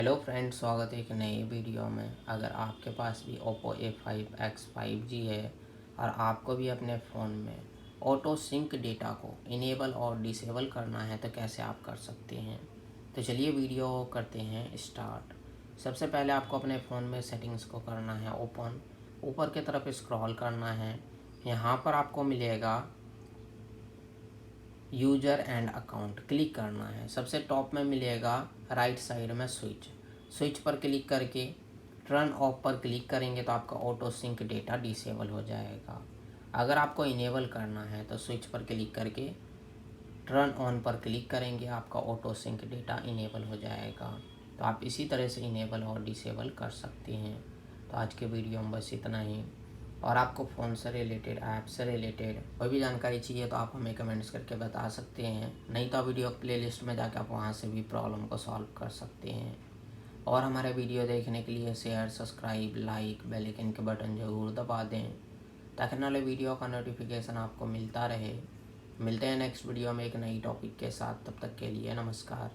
Hello friends, स्वागत है एक नए वीडियो में। अगर आपके पास भी Oppo A5X 5G है और आपको भी अपने फ़ोन में ऑटो सिंक डेटा को इनेबल और डिसेबल करना है तो कैसे आप कर सकते हैं। तो चलिए वीडियो करते हैं स्टार्ट। सबसे पहले आपको अपने फ़ोन में सेटिंग्स को करना है ओपन। ऊपर की तरफ स्क्रॉल करना है। यहाँ पर आपको मिलेगा यूजर एंड अकाउंट, क्लिक करना है। सबसे टॉप में मिलेगा राइट साइड में स्विच पर क्लिक करके टर्न ऑफ पर क्लिक करेंगे तो आपका ऑटो सिंक डेटा डिसेबल हो जाएगा। अगर आपको इनेबल करना है तो स्विच पर क्लिक करके टर्न ऑन पर क्लिक करेंगे, आपका ऑटो सिंक डेटा इनेबल हो जाएगा। तो आप इसी तरह से इनेबल और डिसेबल कर सकते हैं। तो आज के वीडियो में बस इतना ही। और आपको फ़ोन से रिलेटेड, ऐप से रिलेटेड कोई भी जानकारी चाहिए तो आप हमें कमेंट्स करके बता सकते हैं। नहीं तो वीडियो प्लेलिस्ट में जाकर आप वहां से भी प्रॉब्लम को सॉल्व कर सकते हैं। और हमारे वीडियो देखने के लिए share, subscribe, like, bell icon के बटन ज़रूर दबा दें ताकि नाले वीडियो का नोटिफिकेशन आपको मिलता रहे। मिलते हैं नेक्स्ट वीडियो में एक नई टॉपिक के साथ। तब तक के लिए नमस्कार।